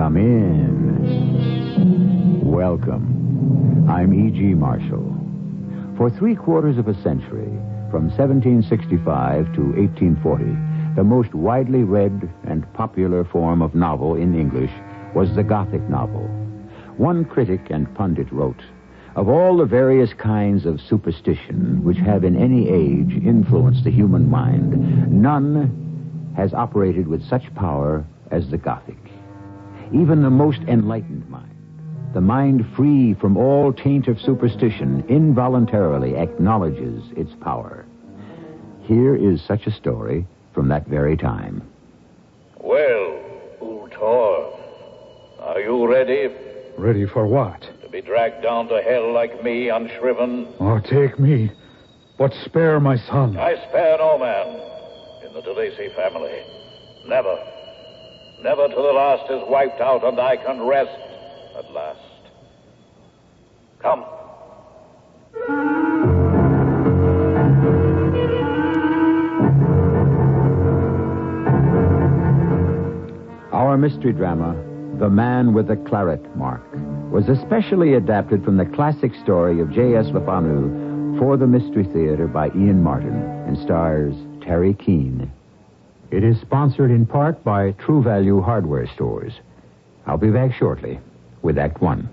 Come in. Welcome. I'm E.G. Marshall. For 3/4 of a century, from 1765 to 1840, the most widely read and popular form of novel in English was the Gothic novel. One critic and pundit wrote, "Of all the various kinds of superstition which have in any age influenced the human mind, none has operated with such power as the Gothic. Even the most enlightened mind, the mind free from all taint of superstition, involuntarily acknowledges its power." Here is such a story from that very time. Well, Ultor, are you ready? Ready for what? To be dragged down to hell like me, unshriven? Oh, take me. But spare my son. I spare no man in the DeLacy family. Never. Never till the last is wiped out and I can rest at last. Come. Our mystery drama, The Man with the Claret Mark, was especially adapted from the classic story of J.S. Le Fanu for the Mystery Theater by Ian Martin and stars Terry Keane. It is sponsored in part by True Value Hardware Stores. I'll be back shortly with Act One.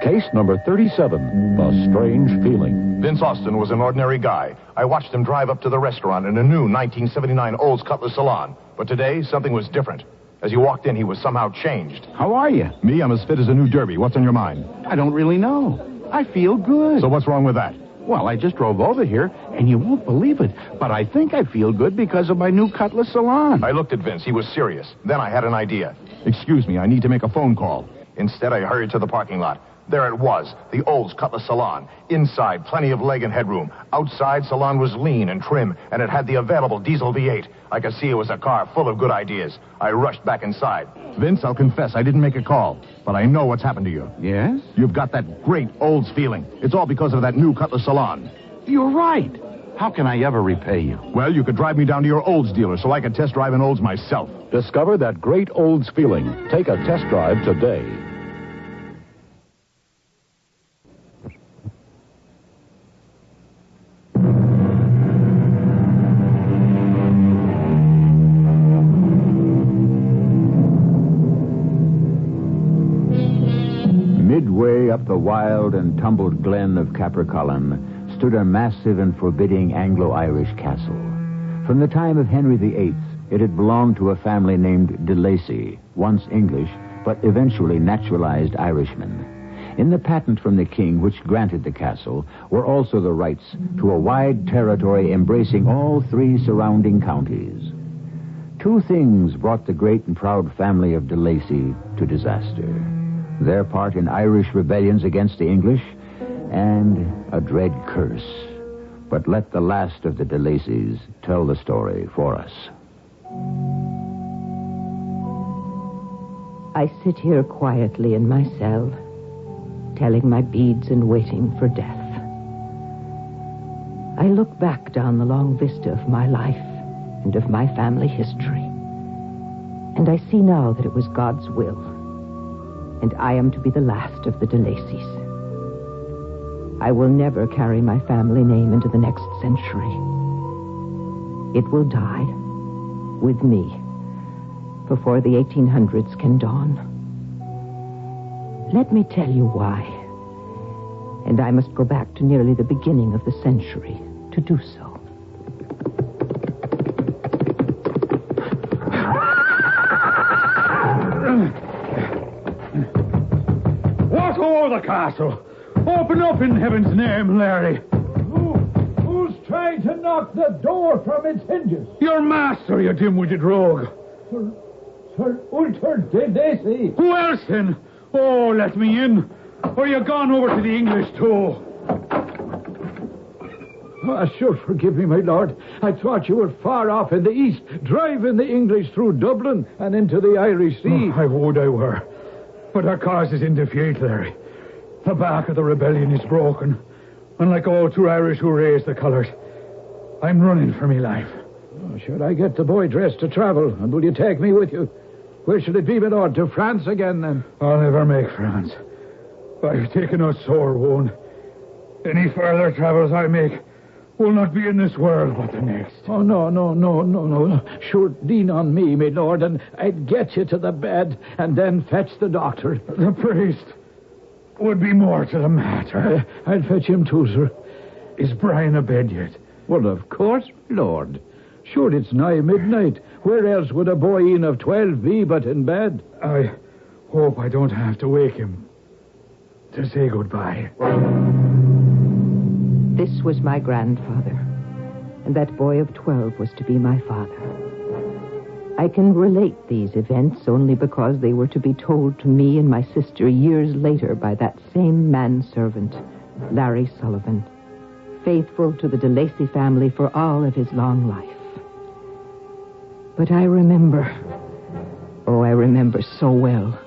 Case number 37, The Strange Feeling. Vince Austin was an ordinary guy. I watched him drive up to the restaurant in a new 1979 Olds Cutlass salon. But today, something was different. As he walked in, he was somehow changed. How are you? Me, I'm as fit as a new derby. What's on your mind? I don't really know. I feel good. So what's wrong with that? Well, I just drove over here, and you won't believe it, but I think I feel good because of my new Cutlass salon. I looked at Vince. He was serious. Then I had an idea. Excuse me, I need to make a phone call. Instead, I hurried to the parking lot. There it was, the Olds Cutlass salon. Inside, plenty of leg and headroom. Outside, salon was lean and trim, and it had the available diesel V8. I could see it was a car full of good ideas. I rushed back inside. Vince, I'll confess, I didn't make a call, but I know what's happened to you. Yes? You've got that great Olds feeling. It's all because of that new Cutlass salon. You're right. How can I ever repay you? Well, you could drive me down to your Olds dealer so I could test drive an Olds myself. Discover that great Olds feeling. Take a test drive today. Midway up the wild and tumbled glen of Capricolin stood a massive and forbidding Anglo-Irish castle. From the time of Henry VIII, it had belonged to a family named de Lacy, once English, but eventually naturalized Irishmen. In the patent from the king which granted the castle were also the rights to a wide territory embracing all 3 surrounding counties. 2 things brought the great and proud family of de Lacy to disaster: their part in Irish rebellions against the English, and a dread curse. But let the last of the de Lacys tell the story for us. I sit here quietly in my cell, telling my beads and waiting for death. I look back down the long vista of my life and of my family history, and I see now that it was God's will, and I am to be the last of the de Lacys. I will never carry my family name into the next century. It will die with me before the 1800s can dawn. Let me tell you why. And I must go back to nearly the beginning of the century to do so. What o'er the castle? Open up in heaven's name, Larry. Who's trying to knock the door from its hinges? Your master, you dim-witted rogue. Sir Ulter de Lacy. Who else, then? Oh, let me in. Or you gone over to the English, too? Sure, forgive me, my lord. I thought you were far off in the east, driving the English through Dublin and into the Irish Sea. I would I were. But our cause is in defeat, Larry. The back of the rebellion is broken. Unlike all true Irish who raised the colours, I'm running for me life. Oh, should I get the boy dressed to travel? And will you take me with you? Where should it be, my lord? To France again, then? I'll never make France. I've taken a sore wound. Any further travels I make will not be in this world, but the next. Oh, no. Sure, lean on me, my lord, and I'd get you to the bed and then fetch the doctor. The priest would be more to the matter. I'll fetch him too, sir. Is Brian abed yet? Well, of course, Lord. Sure, it's nigh midnight. Where else would a boy in of 12 be but in bed? I hope I don't have to wake him to say goodbye. This was my grandfather, and that boy of 12 was to be my father. I can relate these events only because they were to be told to me and my sister years later by that same manservant, Larry Sullivan, faithful to the DeLacy family for all of his long life. But I remember so well,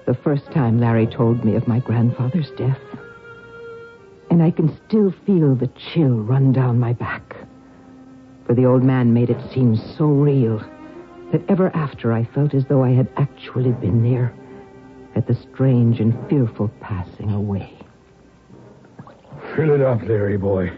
the first time Larry told me of my grandfather's death. And I can still feel the chill run down my back. For the old man made it seem so real that ever after I felt as though I had actually been there at the strange and fearful passing away. Fill it up, Larry boy.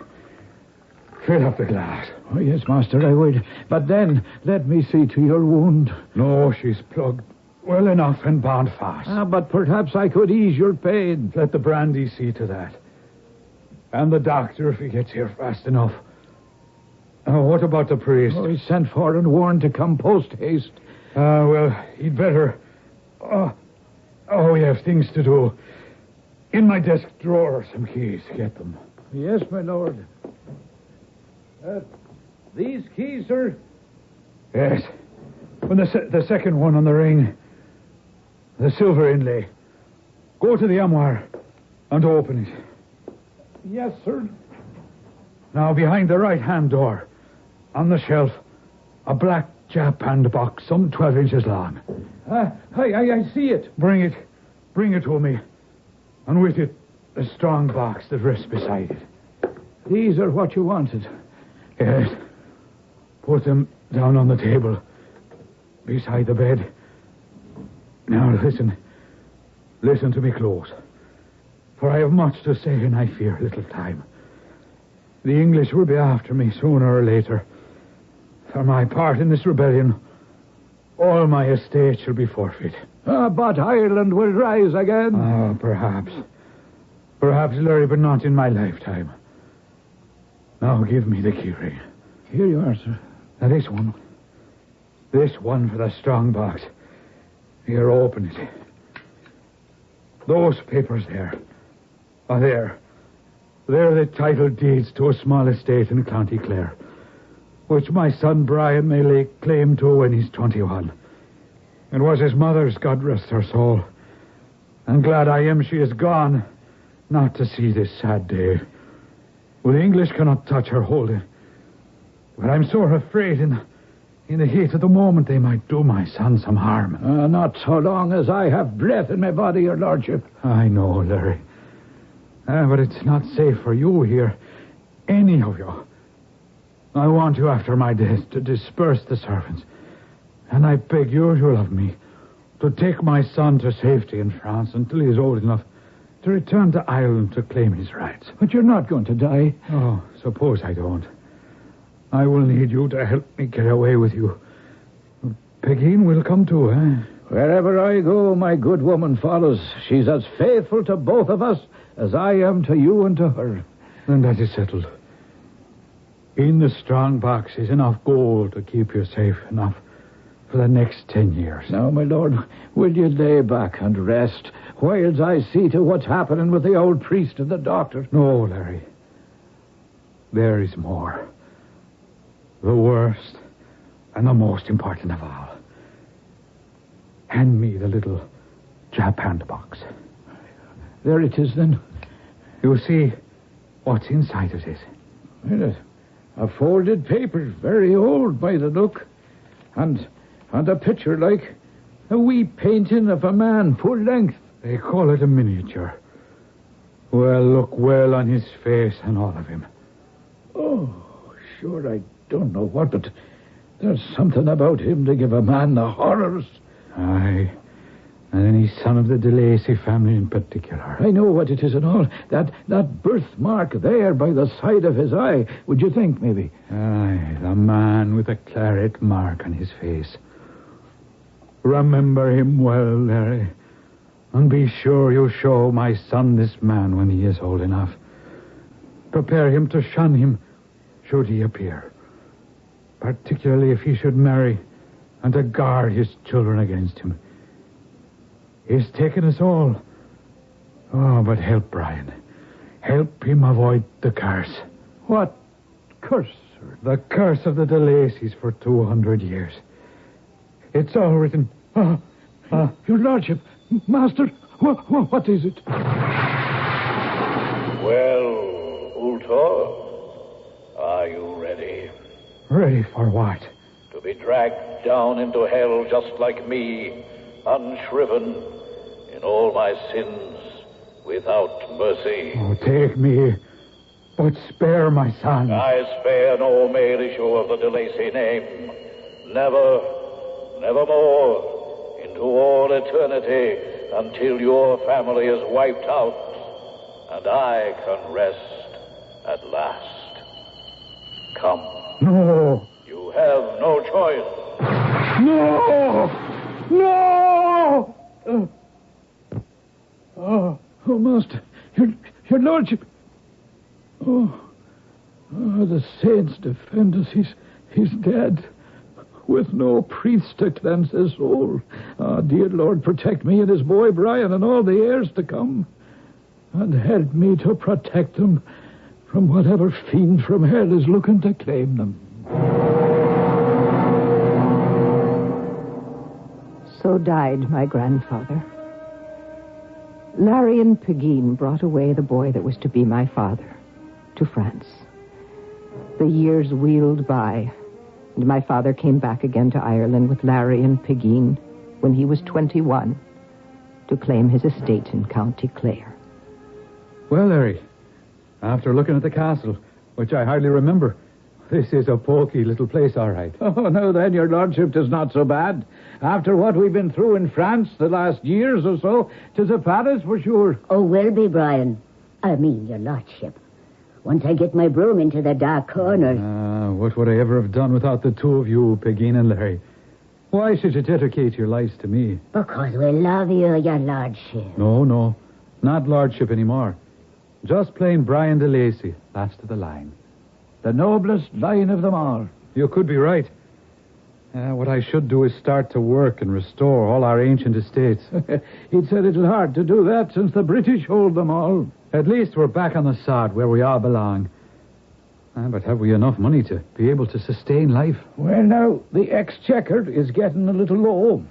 Fill up the glass. Oh, yes, master, I would. But then, let me see to your wound. No, she's plugged well enough and bound fast. But perhaps I could ease your pain. Let the brandy see to that. And the doctor, if he gets here fast enough. What about the priest? Oh, he's sent for and warned to come post-haste. Well, he'd better... we have things to do. In my desk drawer are some keys. Get them. Yes, my lord. These keys, sir? Yes. When the second one on the ring. The silver inlay. Go to the armoire and open it. Yes, sir. Now, behind the right-hand door, on the shelf, a black japanned box, some 12 inches long. I see it. Bring it to me. And with it, a strong box that rests beside it. These are what you wanted. Yes. Put them down on the table, beside the bed. Now, listen. Listen to me close. For I have much to say, and I fear little time. The English will be after me sooner or later. For my part in this rebellion, all my estate shall be forfeit. But Ireland will rise again. Perhaps. Perhaps, Larry, but not in my lifetime. Now give me the key ring. Here you are, sir. Now this one. This one for the strong box. Here, open it. Those papers there. There. They're the title deeds to a small estate in County Clare, which my son Brian may lay claim to when he's 21. It was his mother's, God rest her soul. And glad I am she is gone, not to see this sad day. Well, the English cannot touch her holding. But I'm sore afraid in the heat of the moment they might do my son some harm. Not so long as I have breath in my body, your lordship. I know, Larry. But it's not safe for you here. Any of you. I want you after my death to disperse the servants. And I beg you of me to take my son to safety in France until he is old enough to return to Ireland to claim his rights. But you're not going to die. Oh, suppose I don't. I will need you to help me get away with you. Pegeen will come too, eh? Wherever I go, my good woman follows. She's as faithful to both of us as I am to you and to her. Then that is settled. In the strong box is enough gold to keep you safe enough for the next 10 years. Now, my lord, will you lay back and rest whiles I see to what's happening with the old priest and the doctor? No, Larry. There is more. The worst and the most important of all. Hand me the little japanned box. There it is, then. You see what's inside of it. A folded paper, very old by the look. And a picture like a wee painting of a man, full length. They call it a miniature. Well, look well on his face and all of him. Oh, sure, I don't know what, but there's something about him to give a man the horrors. Aye. And any son of the De Lacy family in particular. I know what it is and all. That birthmark there by the side of his eye, would you think, maybe? Aye, the man with the claret mark on his face. Remember him well, Larry. And be sure you show my son this man when he is old enough. Prepare him to shun him, should he appear. Particularly if he should marry, and to guard his children against him. He's taken us all. Oh, but help Brian. Help him avoid the curse. What curse, sir? The curse of the De Lacys for 200 years. It's all written. Your Lordship, Master, what is it? Well, Ultor, are you ready? Ready for what? To be dragged down into hell just like me, unshriven in all my sins, without mercy. Oh, take me, but spare my son. I spare no male issue of the De Lacy name. Never, nevermore, into all eternity, until your family is wiped out, and I can rest at last. Come. No. You have no choice. No! No! Oh, Master, your Lordship. Oh, the saints defend us. He's dead. With no priest to cleanse his soul. Dear Lord, protect me and his boy Brian and all the heirs to come. And help me to protect them from whatever fiend from hell is looking to claim them. So died my grandfather. Larry and Pegeen brought away the boy that was to be my father to France. The years wheeled by, and my father came back again to Ireland with Larry and Pegeen when he was 21 to claim his estate in County Clare. Well, Larry, after looking at the castle, which I hardly remember, this is a poky little place, all right. Oh, no, then, your Lordship, 'tis not so bad. After what we've been through in France the last years or so, 'tis a palace for sure. Oh, will be, Brian. I mean, your Lordship. Once I get my broom into the dark corners. What would I ever have done without the two of you, Pegeen and Larry? Why should you dedicate your lives to me? Because we love you, your Lordship. No, not Lordship anymore. Just plain Brian De Lacy, last of the line. The noblest line of them all. You could be right. What I should do is start to work and restore all our ancient estates. It's a little hard to do that since the British hold them all. At least we're back on the sod where we all belong. But have we enough money to be able to sustain life? Well, now, the exchequer is getting a little low.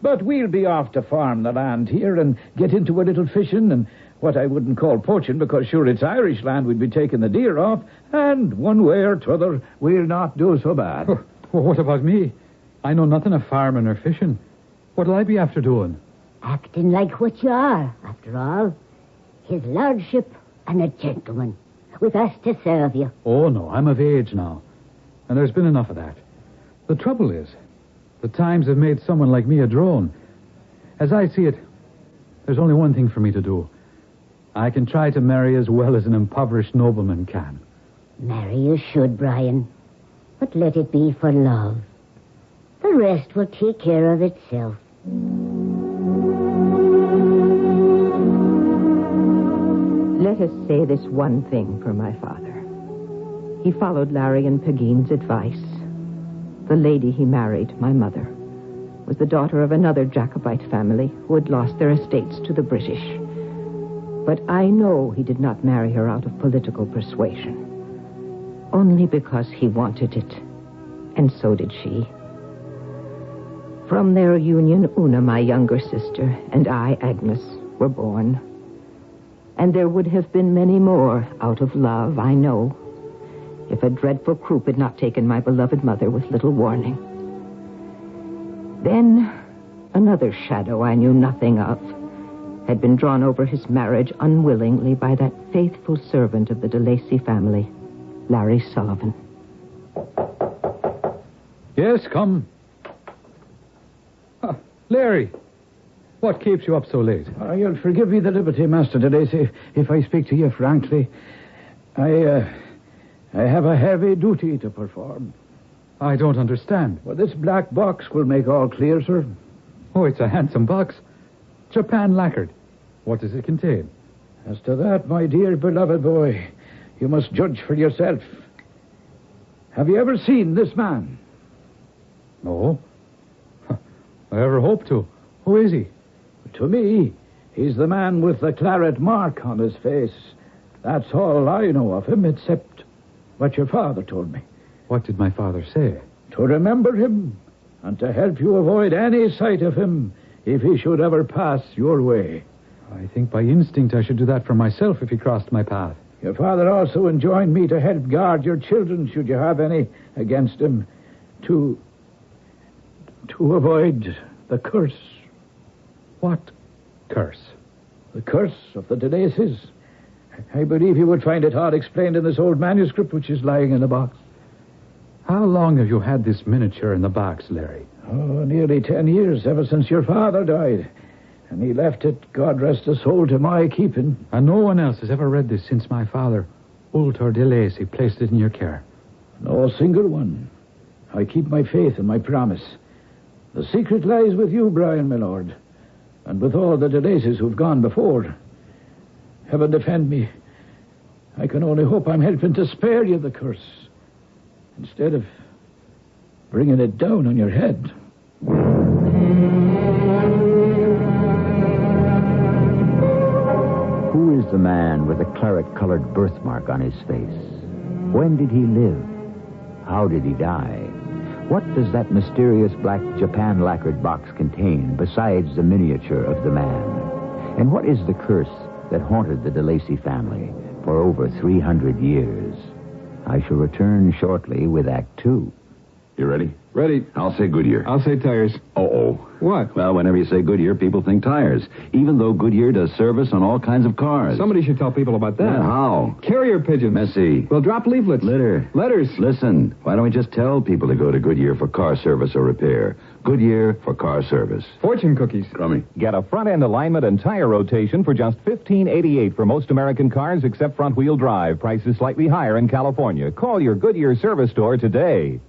But we'll be off to farm the land here and get into a little fishing and what I wouldn't call poaching, because sure it's Irish land we'd be taking the deer off, and one way or t'other we'll not do so bad. Well, what about me? I know nothing of farming or fishing. What'll I be after doing? Acting like what you are, after all. His Lordship and a gentleman, with us to serve you. Oh, no, I'm of age now. And there's been enough of that. The trouble is, the times have made someone like me a drone. As I see it, there's only one thing for me to do. I can try to marry as well as an impoverished nobleman can. Marry you should, Brian. But let it be for love. The rest will take care of itself. Let us say this one thing for my father. He followed Larry and Pegeen's advice. The lady he married, my mother, was the daughter of another Jacobite family who had lost their estates to the British. But I know he did not marry her out of political persuasion. Only because he wanted it. And so did she. From their union, Una, my younger sister, and I, Agnes, were born. And there would have been many more out of love, I know, if a dreadful croup had not taken my beloved mother with little warning. Then, another shadow I knew nothing of had been drawn over his marriage unwillingly by that faithful servant of the De Lacy family, Larry Sullivan. Yes, come. Larry, what keeps you up so late? You'll forgive me the liberty, Master DeLacy, if I speak to you frankly. I have a heavy duty to perform. I don't understand. Well, this black box will make all clear, sir. Oh, it's a handsome box. Japan lacquered. What does it contain? As to that, my dear beloved boy, you must judge for yourself. Have you ever seen this man? No. I ever hope to. Who is he? To me, he's the man with the Claret mark on his face. That's all I know of him, except what your father told me. What did my father say? To remember him, and to help you avoid any sight of him if he should ever pass your way. I think by instinct I should do that for myself if he crossed my path. Your father also enjoined me to help guard your children, should you have any, against him, to avoid the curse. What curse? The curse of the DeLaces. I believe you would find it all explained in this old manuscript which is lying in the box. How long have you had this miniature in the box, Larry? Oh, nearly 10 years, ever since your father died. And he left it, God rest his soul, to my keeping. And no one else has ever read this since my father, Ultor DeLacy, placed it in your care? No single one. I keep my faith and my promise. The secret lies with you, Brian, my lord, and with all the DeLaces who've gone before. Heaven defend me. I can only hope I'm helping to spare you the curse, instead of bringing it down on your head. Who is the man with the claret-colored birthmark on his face? When did he live? How did he die? What does that mysterious black Japan lacquered box contain besides the miniature of the man? And what is the curse that haunted the DeLacy family for over 300 years? I shall return shortly with Act 2. You ready? Ready. I'll say Goodyear. I'll say tires. Uh-oh. What? Well, whenever you say Goodyear, people think tires. Even though Goodyear does service on all kinds of cars. Somebody should tell people about that. Yeah, how? Carrier pigeons. Messy. We'll drop leaflets. Letters. Listen, why don't we just tell people to go to Goodyear for car service or repair? Goodyear for car service. Fortune cookies. Crummy. Get a front-end alignment and tire rotation for just $15.88 for most American cars except front-wheel drive. Price is slightly higher in California. Call your Goodyear service store today.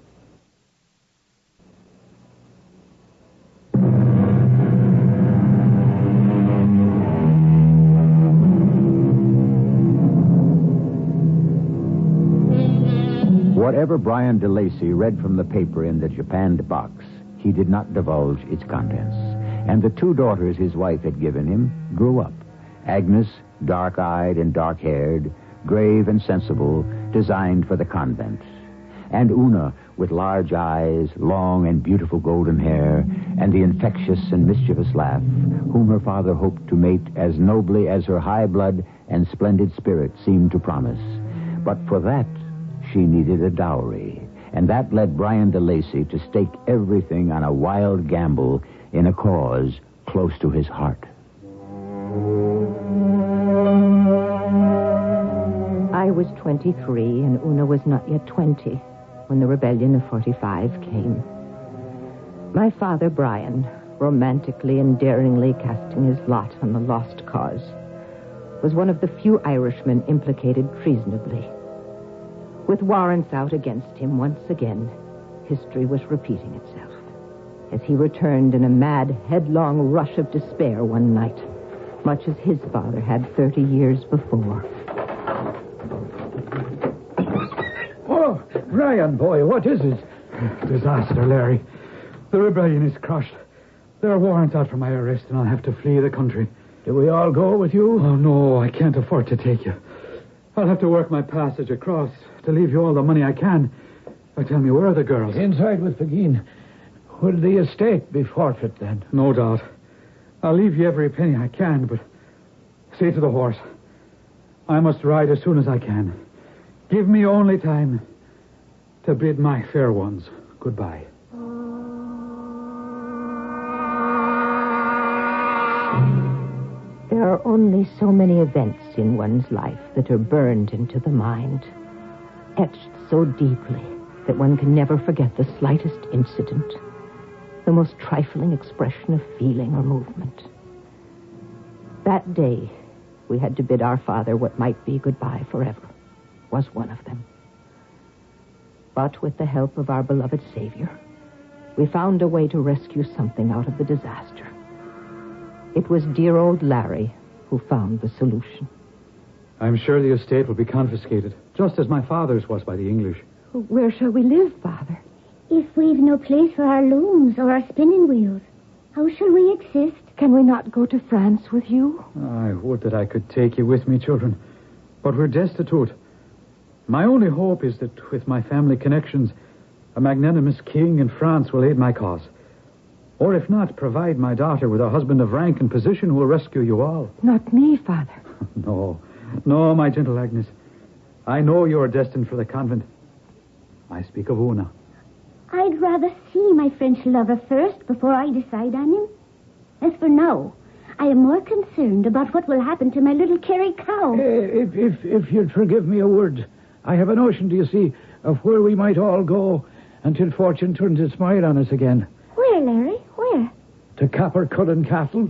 Whatever Brian DeLacy read from the paper in the japanned box, he did not divulge its contents. And the two daughters his wife had given him grew up. Agnes, dark-eyed and dark-haired, grave and sensible, designed for the convent. And Una, with large eyes, long and beautiful golden hair, and the infectious and mischievous laugh, whom her father hoped to mate as nobly as her high blood and splendid spirit seemed to promise. But for that, she needed a dowry, and that led Brian DeLacy to stake everything on a wild gamble in a cause close to his heart. I was 23, and Una was not yet 20 when the rebellion of 45 came. My father, Brian, romantically and daringly casting his lot on the lost cause, was one of the few Irishmen implicated treasonably. With warrants out against him once again, history was repeating itself as he returned in a mad, headlong rush of despair one night, much as his father had 30 years before. Oh, Brian, boy, what is it? Disaster, Larry. The rebellion is crushed. There are warrants out for my arrest, and I'll have to flee the country. Do we all go with you? Oh, no, I can't afford to take you. I'll have to work my passage across to leave you all the money I can. Now tell me, where are the girls? Inside with Begin. Will the estate be forfeit, then? No doubt. I'll leave you every penny I can, but say to the horse, I must ride as soon as I can. Give me only time to bid my fair ones goodbye. There are only so many events in one's life that are burned into the mind, etched so deeply that one can never forget the slightest incident, the most trifling expression of feeling or movement. That day, we had to bid our father what might be goodbye forever, was one of them. But with the help of our beloved Savior, we found a way to rescue something out of the disaster. It was dear old Larry who found the solution. I'm sure the estate will be confiscated, just as my father's was by the English. Where shall we live, Father? If we've no place for our looms or our spinning wheels, how shall we exist? Can we not go to France with you? I would that I could take you with me, children. But we're destitute. My only hope is that with my family connections, a magnanimous king in France will aid my cause. Or if not, provide my daughter with a husband of rank and position who will rescue you all. Not me, Father. No, my gentle Agnes. I know you are destined for the convent. I speak of Una. I'd rather see my French lover first before I decide on him. As for now, I am more concerned about what will happen to my little Kerry cow. If you'd forgive me a word, I have a notion, do you see, of where we might all go until fortune turns its smile on us again. Where, Larry? Where? To Cappercullen Castle.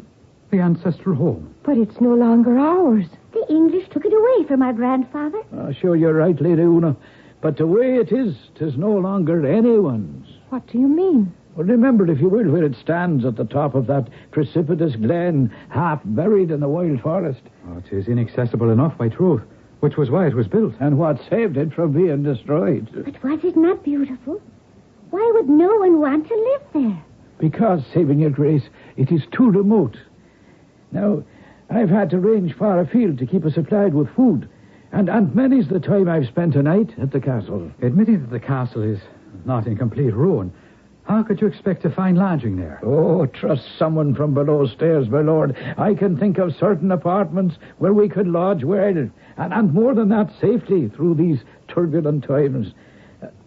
The ancestral home. But it's no longer ours. The English took it away from our grandfather. Sure, you're right, Lady Una. But the way it is, 'tis no longer anyone's. What do you mean? Well, remember, if you will, where it stands at the top of that precipitous glen, half buried in the wild forest. Oh, it is inaccessible enough by truth, which was why it was built. And what saved it from being destroyed. But was it not beautiful? Why would no one want to live there? Because, saving your grace, it is too remote. Now, I've had to range far afield to keep us supplied with food. And many's the time I've spent a night at the castle. Admitting that the castle is not in complete ruin, how could you expect to find lodging there? Oh, trust someone from below stairs, my lord. I can think of certain apartments where we could lodge well, and more than that, safely through these turbulent times,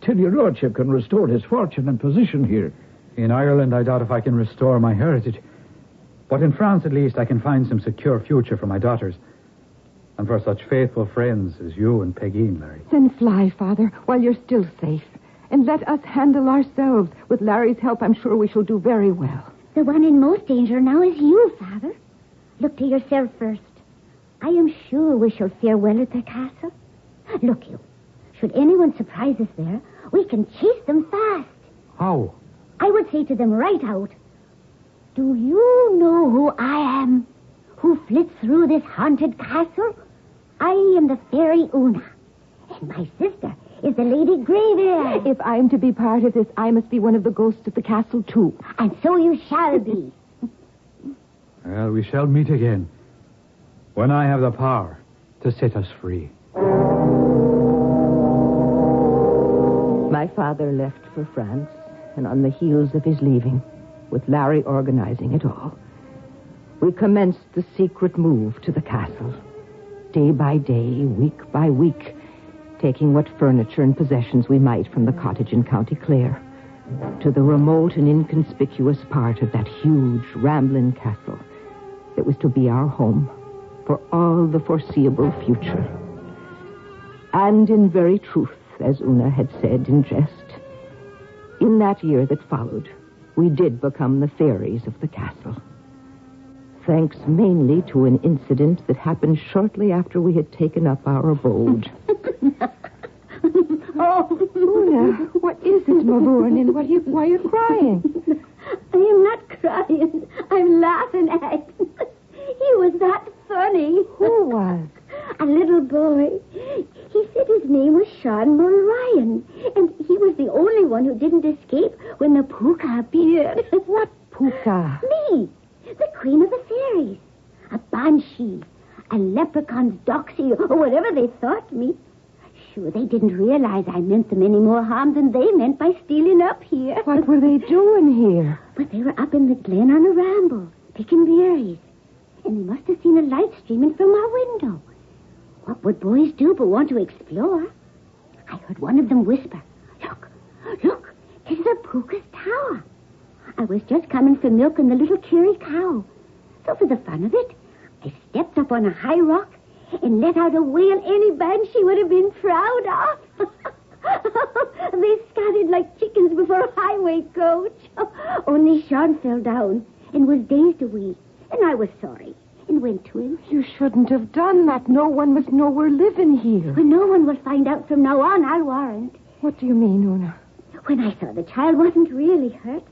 till your lordship can restore his fortune and position here. In Ireland, I doubt if I can restore my heritage. But in France, at least, I can find some secure future for my daughters. And for such faithful friends as you and Peggy, Larry. Then fly, Father, while you're still safe. And let us handle ourselves. With Larry's help, I'm sure we shall do very well. The one in most danger now is you, Father. Look to yourself first. I am sure we shall fare well at the castle. Look, you. Should anyone surprise us there, we can chase them fast. How? I would say to them right out, do you know who I am? Who flits through this haunted castle? I am the fairy Una. And my sister is the Lady Greybeard. If I'm to be part of this, I must be one of the ghosts of the castle, too. And so you shall be. Well, we shall meet again. When I have the power to set us free. My father left for France, and on the heels of his leaving, with Larry organizing it all, we commenced the secret move to the castle. Day by day, week by week, taking what furniture and possessions we might from the cottage in County Clare to the remote and inconspicuous part of that huge, rambling castle that was to be our home for all the foreseeable future. And in very truth, as Una had said in jest, in that year that followed, we did become the fairies of the castle. Thanks mainly to an incident that happened shortly after we had taken up our abode. Oh, Una, what is it, Mavourne, and why are you crying? I am not crying. I'm laughing at him. He was that funny. Who was? A little boy. He said his name was Sean Mulryan, and he was the only one who didn't escape when the Pooka appeared. What Pooka? Me, the queen of the fairies. A banshee, a leprechaun's doxy, or whatever they thought me. Sure, they didn't realize I meant them any more harm than they meant by stealing up here. What were they doing here? But they were up in the glen on a ramble, picking berries. And they must have seen a light streaming from our window. What would boys do but want to explore? I heard one of them whisper, Look, it's the Pooka's tower. I was just coming for milk and the little Kerry cow. So for the fun of it, I stepped up on a high rock and let out a wail any banshee would have been proud of. They scattered like chickens before a highway coach. Only Sean fell down and was dazed a wee. And I was sorry and went to him. You shouldn't have done that. No one must know we're living here. Well, no one will find out from now on, I'll warrant. What do you mean, Una? When I saw the child wasn't really hurt,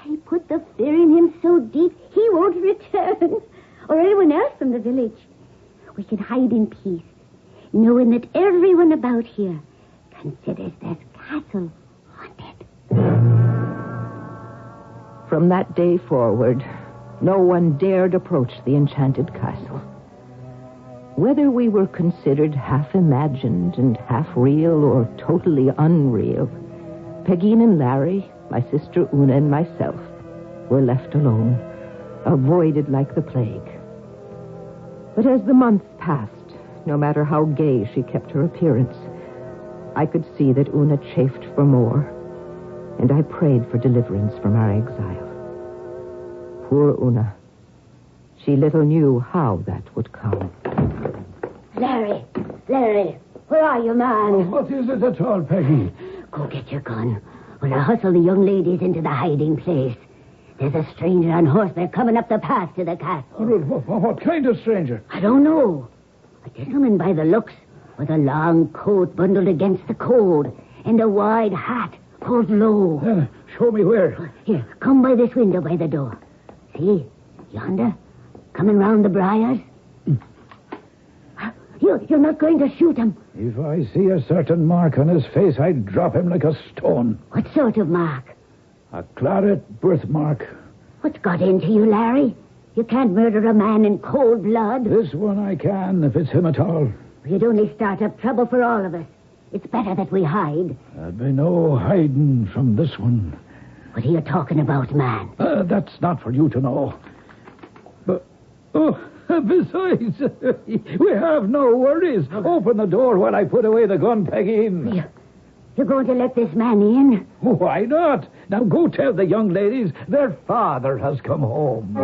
I put the fear in him so deep he won't return. Or anyone else from the village. We can hide in peace, knowing that everyone about here considers this castle haunted. From that day forward, no one dared approach the enchanted castle. Whether we were considered half imagined and half real or totally unreal, Pegeen and Larry, my sister Una, and myself were left alone, avoided like the plague. But as the months passed, no matter how gay she kept her appearance, I could see that Una chafed for more, and I prayed for deliverance from our exile. Poor Una. She little knew how that would come. Larry, where are you, man? What is it at all, Peggy? Go get your gun. We'll hustle the young ladies into the hiding place. There's a stranger on horseback coming up the path to the castle. What kind of stranger? I don't know. A gentleman by the looks, with a long coat bundled against the cold, and a wide hat pulled low. Show me where. Here, come by this window by the door. See, yonder, coming round the briars. You're not going to shoot him. If I see a certain mark on his face, I'd drop him like a stone. What sort of mark? A Claret birthmark. What's got into you, Larry? You can't murder a man in cold blood. This one I can, if it's him at all. You'd only start up trouble for all of us. It's better that we hide. There'll be no hiding from this one. What are you talking about, man? That's not for you to know. But, besides, we have no worries. Open the door while I put away the gun, Peggy. You're going to let this man in? Why not? Now go tell the young ladies their father has come home.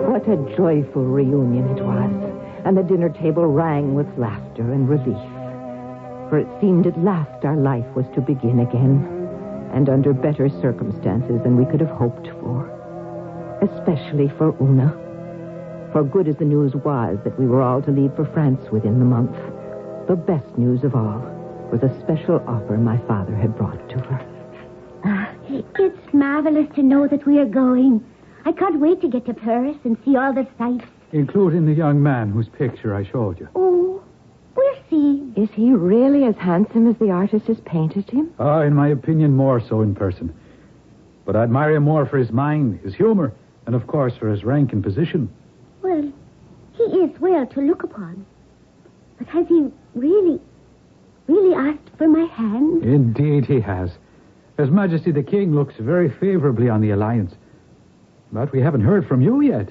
What a joyful reunion it was, and the dinner table rang with laughter and relief. For it seemed at last our life was to begin again, and under better circumstances than we could have hoped for. Especially for Una. For good as the news was that we were all to leave for France within the month, the best news of all was a special offer my father had brought to her. It's marvelous to know that we are going. I can't wait to get to Paris and see all the sights. Including the young man whose picture I showed you. Oh, we'll see. Is he really as handsome as the artist has painted him? In my opinion, more so in person. But I admire him more for his mind, his humor, and of course for his rank and position. Well, he is well to look upon. But has he really asked for my hand? Indeed he has. His Majesty the King looks very favorably on the alliance. But we haven't heard from you yet.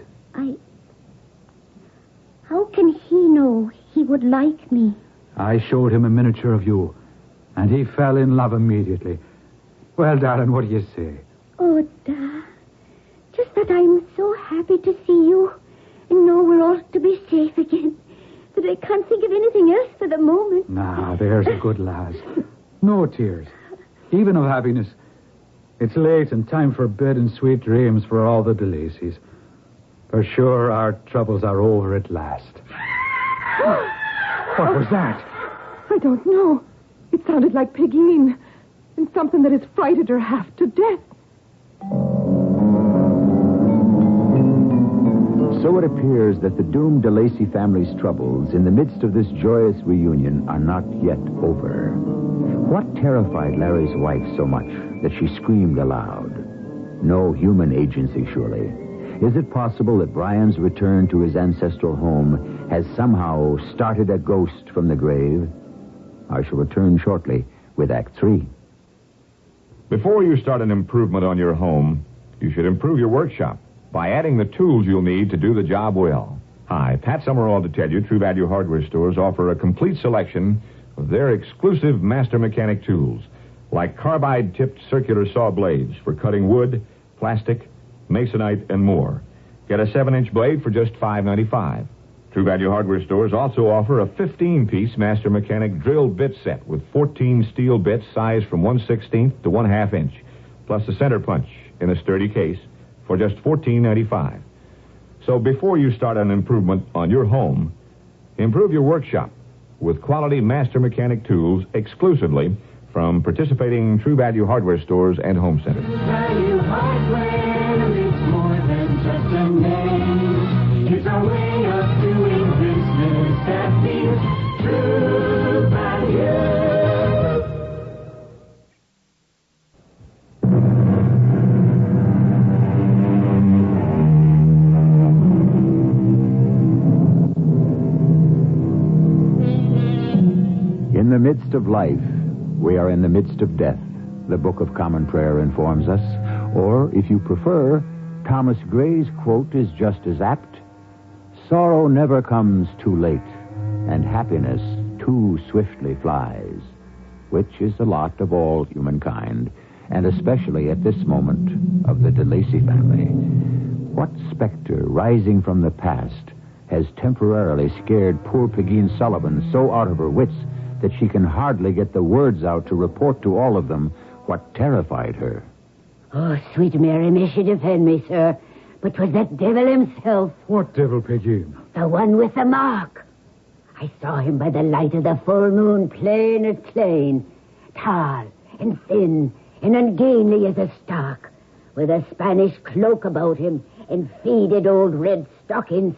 How can he know he would like me? I showed him a miniature of you, and he fell in love immediately. Well, darling, what do you say? Oh, Da. Just that I'm so happy to see you and know we're all to be safe again that I can't think of anything else for the moment. Nah, there's a good lass. No tears, even of happiness. It's late and time for bed and sweet dreams for all the DeLacys. For sure, our troubles are over at last. What was that? I don't know. It sounded like Pegeen, and something that has frightened her half to death. So it appears that the doomed DeLacy family's troubles in the midst of this joyous reunion are not yet over. What terrified Larry's wife so much that she screamed aloud? No human agency, surely. Is it possible that Brian's return to his ancestral home has somehow started a ghost from the grave? I shall return shortly with Act 3. Before you start an improvement on your home, you should improve your workshop by adding the tools you'll need to do the job well. Hi, Pat Summerall to tell you True Value Hardware stores offer a complete selection of their exclusive master mechanic tools, like carbide-tipped circular saw blades for cutting wood, plastic, masonite, and more. Get a 7-inch blade for just $5.95. True Value Hardware stores also offer a 15-piece Master Mechanic drill bit set with 14 steel bits sized from 1/16 to 1/2 inch, plus a center punch in a sturdy case for just $14.95. So before you start an improvement on your home, improve your workshop with quality Master Mechanic tools exclusively from participating True Value Hardware stores and home centers. Value Hardware, it's more than just a name. It's a way of doing business that means True Value. In the midst of life, we are in the midst of death, the Book of Common Prayer informs us. Or, if you prefer, Thomas Gray's quote is just as apt. Sorrow never comes too late, and happiness too swiftly flies, which is the lot of all humankind, and especially at this moment of the DeLacy family. What specter rising from the past has temporarily scared poor Pegeen Sullivan so out of her wits that she can hardly get the words out to report to all of them what terrified her? Oh, sweet Mary, may she defend me, sir. But 'twas that devil himself. What devil, Pegeen? The one with the mark. I saw him by the light of the full moon, plain as plain. Tall and thin and ungainly as a stalk, with a Spanish cloak about him and faded old red stockings.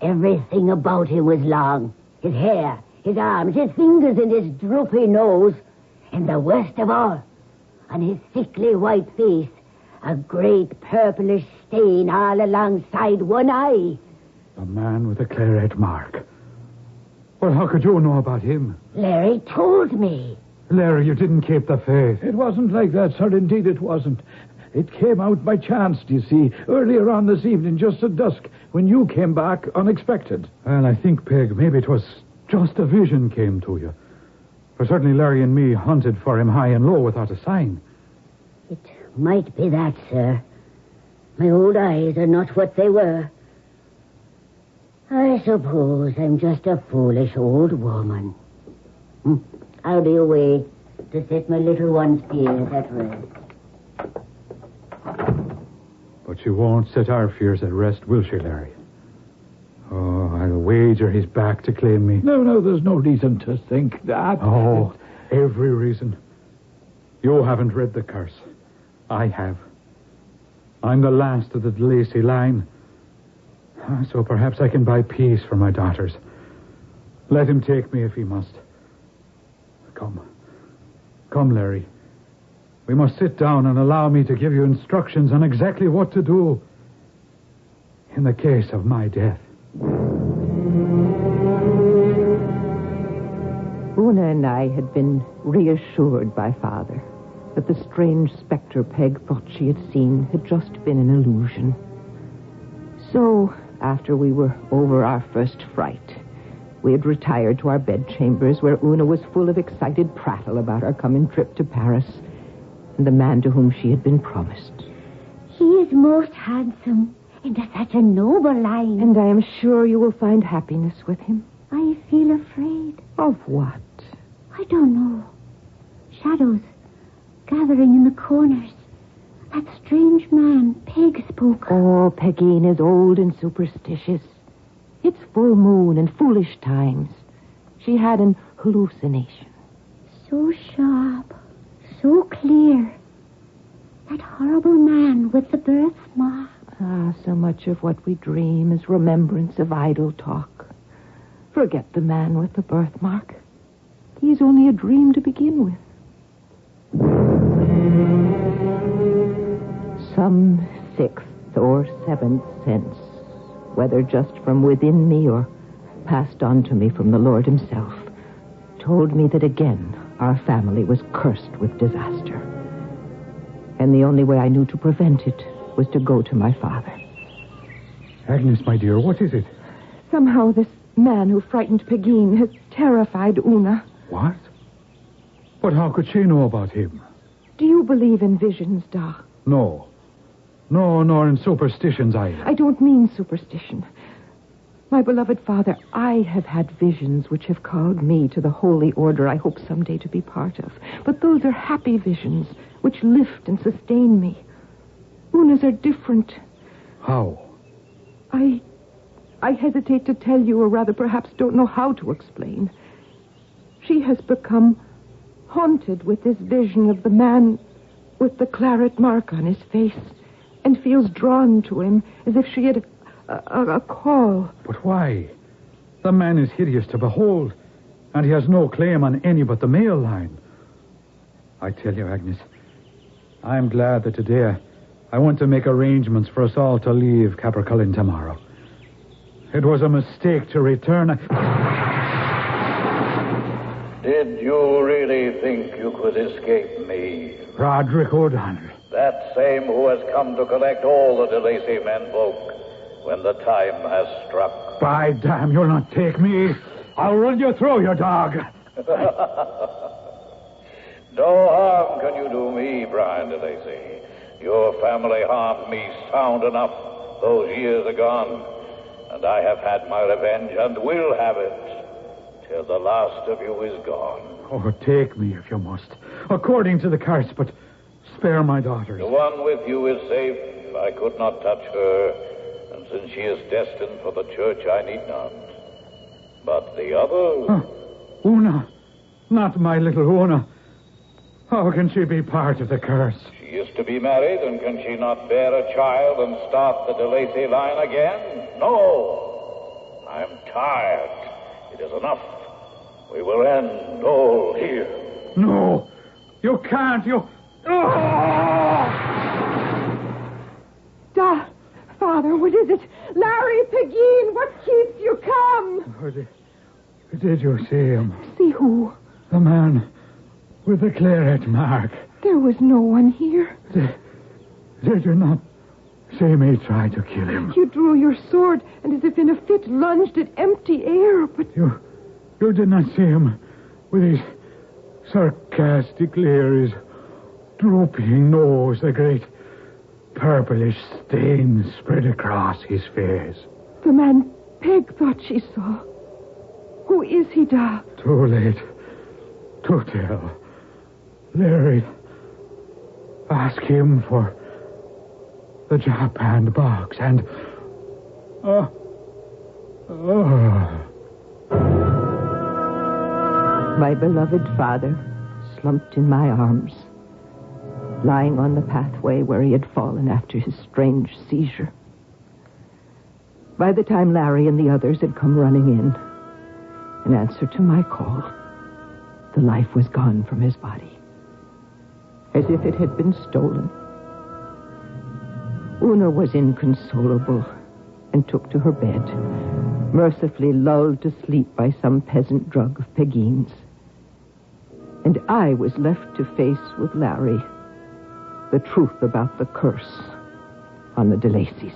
Everything about him was long. His hair, his arms, his fingers, and his droopy nose. And the worst of all, on his sickly white face, a great purplish stain all alongside one eye. The man with the Claret mark. Well, how could you know about him? Larry told me. Larry, you didn't keep the faith. It wasn't like that, sir. Indeed it wasn't. It came out by chance, do you see, earlier on this evening, just at dusk, when you came back unexpected. Well, I think, Peg, maybe it was just a vision came to you. For certainly Larry and me hunted for him high and low without a sign. It might be that, sir. My old eyes are not what they were. I suppose I'm just a foolish old woman. I'll be away to set my little one's fears at rest. But she won't set our fears at rest, will she, Larry? Oh, I'll wager he's back to claim me. No, there's no reason to think that. Oh, every reason. You haven't read the curse. I have. I'm the last of the DeLacy line. So perhaps I can buy peace for my daughters. Let him take me if he must. Come, Larry. We must sit down and allow me to give you instructions on exactly what to do in the case of my death. Una and I had been reassured by Father that the strange specter Peg thought she had seen had just been an illusion. So, after we were over our first fright, we had retired to our bedchambers where Una was full of excited prattle about our coming trip to Paris and the man to whom she had been promised. He is most handsome and of such a noble line. And I am sure you will find happiness with him. I feel afraid. Of what? I don't know. Shadows gathering in the corners. That strange man Peg spoke of. Oh, Pegeen is old and superstitious. It's full moon and foolish times. She had an hallucination. So sharp, so clear. That horrible man with the birthmark. So much of what we dream is remembrance of idle talk. Forget the man with the birthmark. He's only a dream to begin with. Some 6th or 7th sense, whether just from within me or passed on to me from the Lord himself, told me that again our family was cursed with disaster. And the only way I knew to prevent it was to go to my father. Agnes, my dear, what is it? Somehow this man who frightened Pegeen has terrified Una. What? But how could she know about him? Do you believe in visions, Da? No, nor in superstitions either. I don't mean superstition. My beloved father, I have had visions which have called me to the holy order I hope someday to be part of. But those are happy visions which lift and sustain me. Una's are different. How? I hesitate to tell you, or rather perhaps don't know how to explain. She has become haunted with this vision of the man with the claret mark on his face and feels drawn to him as if she had a call. But why? The man is hideous to behold, and he has no claim on any but the male line. I tell you, Agnes, I'm glad that today I want to make arrangements for us all to leave Capercullen tomorrow. It was a mistake to return. Did you really think you could escape me? Roderick O'Donnell. That same who has come to collect all the de Lacy menfolk when the time has struck. By damn, you'll not take me. I'll run you through, you dog. No harm can you do me, Brian de Lacy. Your family harmed me sound enough those years agone. And I have had my revenge and will have it till the last of you is gone. Oh, take me if you must, according to the carts, but spare my daughters. The one with you is safe. I could not touch her, and since she is destined for the church, I need not. But the other... Una. Not my little Una. How can she be part of the curse? She is to be married, and can she not bear a child and start the de Lacy line again? No. I'm tired. It is enough. We will end all here. No. You can't. You... Father, what is it? Larry Pegeen, what keeps you? Come. Oh, did you see him? See who? The man with the claret mark. There was no one here. Did you not see me try to kill him? You drew your sword and as if in a fit lunged at empty air, but... You did not see him with his sarcastic leer, his drooping nose, the great purplish stain spread across his face. The man Peg thought she saw. Who is he, Da? Too late to tell. Larry, ask him for the Japan box and... My beloved father slumped in my arms, lying on the pathway where he had fallen after his strange seizure. By the time Larry and the others had come running in answer to my call, the life was gone from his body, as if it had been stolen. Una was inconsolable and took to her bed, mercifully lulled to sleep by some peasant drug of Pegeen's. And I was left to face with Larry the truth about the curse on the de Lacys.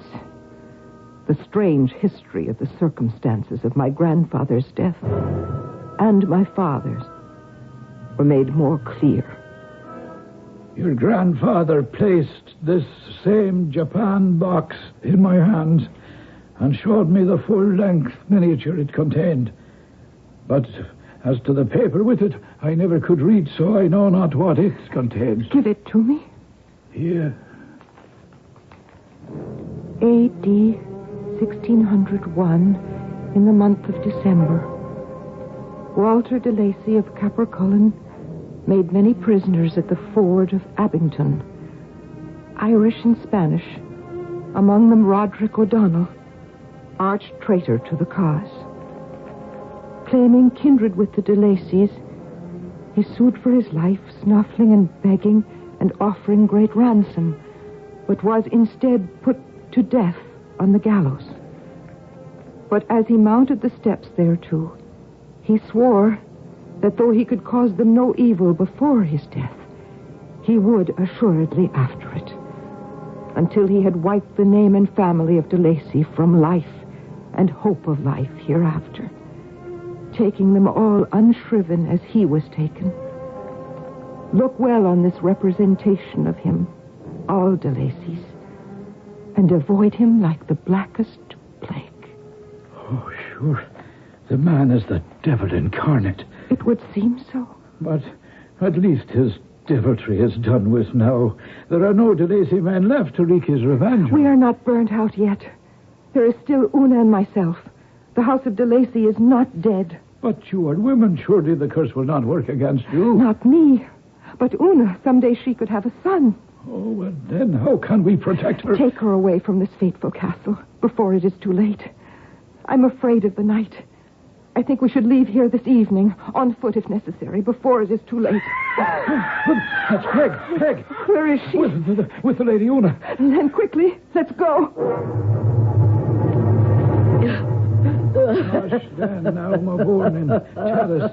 The strange history of the circumstances of my grandfather's death and my father's were made more clear. Your grandfather placed this same Japan box in my hand and showed me the full-length miniature it contained. But as to the paper with it, I never could read, so I know not what it contains. Give it to me. Here. A.D. 1601, in the month of December, Walter de Lacy of Capercullen made many prisoners at the ford of Abington, Irish and Spanish, among them Roderick O'Donnell, arch traitor to the cause. Claiming kindred with the de Lacys, he sued for his life, snuffling and begging and offering great ransom, but was instead put to death on the gallows. But as he mounted the steps thereto, he swore that though he could cause them no evil before his death, he would assuredly after it, until he had wiped the name and family of de Lacy from life and hope of life hereafter, taking them all unshriven as he was taken. Look well on this representation of him, all de Lacys, and avoid him like the blackest plague. Oh, sure. The man is the devil incarnate. It would seem so. But at least his deviltry is done with now. There are no DeLacy men left to wreak his revenge. We are not burnt out yet. There is still Una and myself. The house of DeLacy is not dead. But you are women. Surely the curse will not work against you. Not me. But Una, someday she could have a son. Oh, well, then how can we protect her? Take her away from this fateful castle before it is too late. I'm afraid of the night. I think we should leave here this evening, on foot if necessary, before it is too late. That's Peg. Peg. Where is she? With the Lady Una. Then quickly, let's go. Hush, then, now, my warning. Tell us,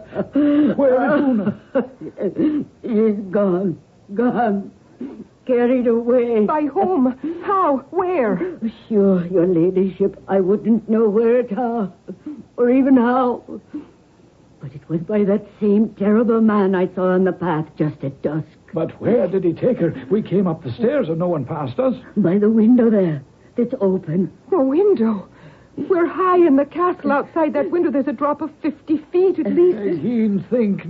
where is Una? She's gone. Gone. Carried away. By whom? How? Where? Sure, your ladyship, I wouldn't know where at all, or even how. But it was by that same terrible man I saw on the path just at dusk. But where did he take her? We came up the stairs and no one passed us. By the window there. It's open. The window? We're high in the castle. Outside that window, there's a drop of 50 feet at least. Think.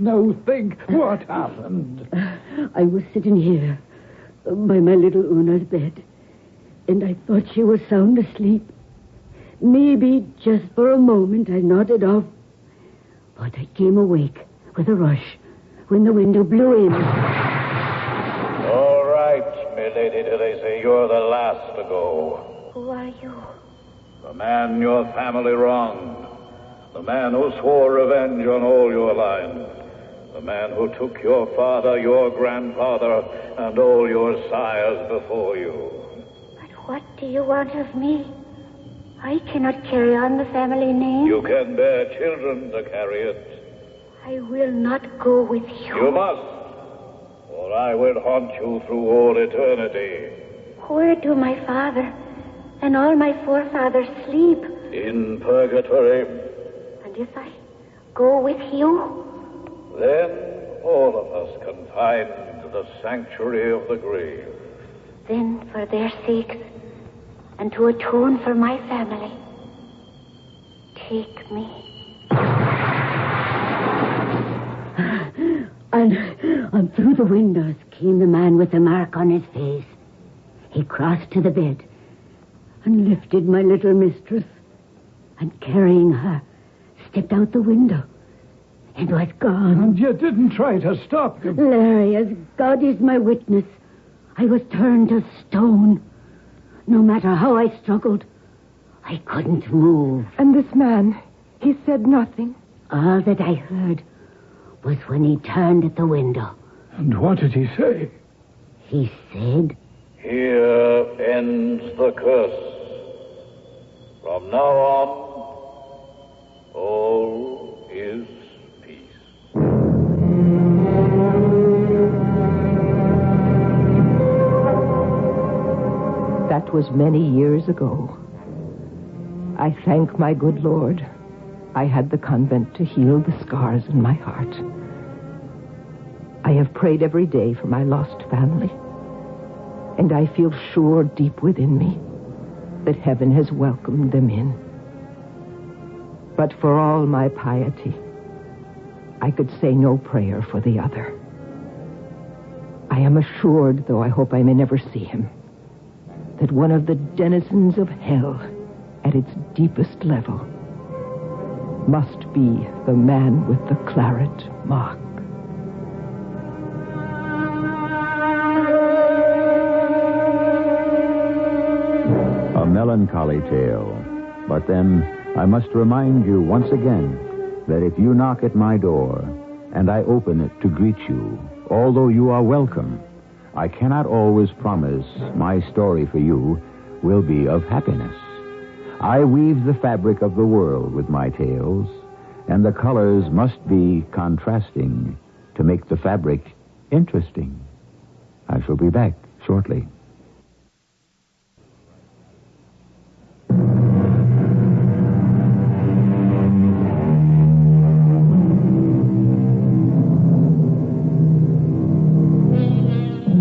What happened? I was sitting here by my little Una's bed, and I thought she was sound asleep. Maybe just for a moment I nodded off, but I came awake with a rush when the window blew in. All right, milady DeLacy, you're the last to go. Who are you? The man your family wronged. The man who swore revenge on all your line. The man who took your father, your grandfather, and all your sires before you. But what do you want of me? I cannot carry on the family name. You can bear children to carry it. I will not go with you. You must, or I will haunt you through all eternity. Where do my father and all my forefathers sleep? In purgatory. And if I go with you? Then all of us can find the sanctuary of the grave. Then, for their sakes, and to atone for my family, take me. And through the windows came the man with the mark on his face. He crossed to the bed and lifted my little mistress, and carrying her, stepped out the window and was gone. And you didn't try to stop him. Larry, as God is my witness, I was turned to stone. No matter how I struggled, I couldn't move. And this man, he said nothing? All that I heard was when he turned at the window. And what did he say? He said, "Here ends the curse. From now on, all is peace." That was many years ago. I thank my good Lord I had the convent to heal the scars in my heart. I have prayed every day for my lost family, and I feel sure deep within me that heaven has welcomed them in. But for all my piety, I could say no prayer for the other. I am assured, though I hope I may never see him, that one of the denizens of hell at its deepest level must be the man with the claret mark. A melancholy tale. But then I must remind you once again that if you knock at my door and I open it to greet you, although you are welcome, I cannot always promise my story for you will be of happiness. I weave the fabric of the world with my tales, and the colors must be contrasting to make the fabric interesting. I shall be back shortly.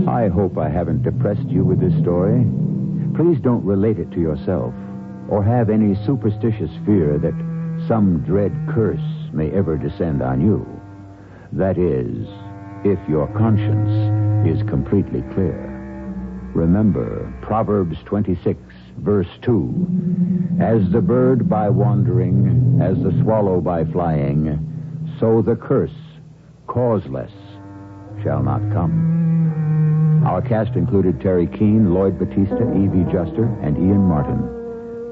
I hope I haven't depressed you with this story. Please don't relate it to yourself. or have any superstitious fear that some dread curse may ever descend on you. That is, if your conscience is completely clear. Remember Proverbs 26, verse 2. As the bird by wandering, as the swallow by flying, so the curse, causeless, shall not come. Our cast included Terry Keane, Lloyd Batista, Evie Juster, and Ian Martin.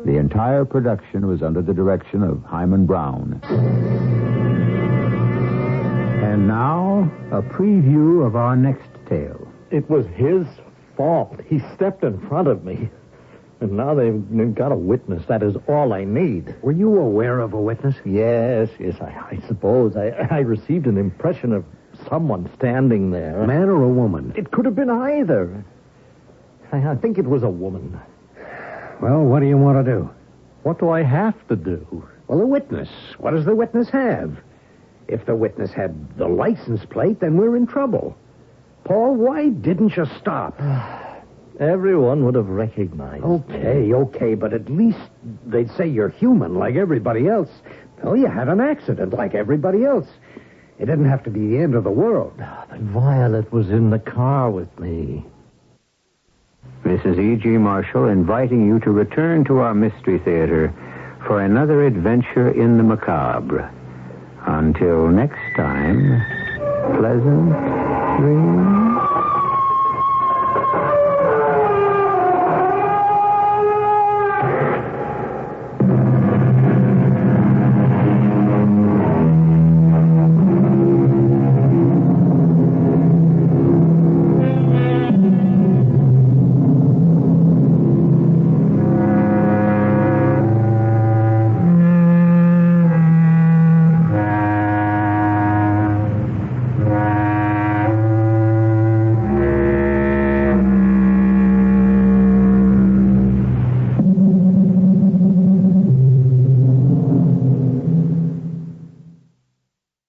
The entire production was under the direction of Hyman Brown. And now, a preview of our next tale. It was his fault. He stepped in front of me. And now they've got a witness. That is all I need. Were you aware of a witness? Yes, I suppose. I received an impression of someone standing there. A man or a woman? It could have been either. I think it was a woman. Well, what do you want to do? What do I have to do? Well, a witness. What does the witness have? If the witness had the license plate, then we're in trouble. Paul, why didn't you stop? Everyone would have recognized me. Okay, but at least they'd say you're human like everybody else. Well, you had an accident like everybody else. It didn't have to be the end of the world. But Violet was in the car with me. This is E.G. Marshall inviting you to return to our Mystery Theater for another adventure in the macabre. Until next time, pleasant dreams.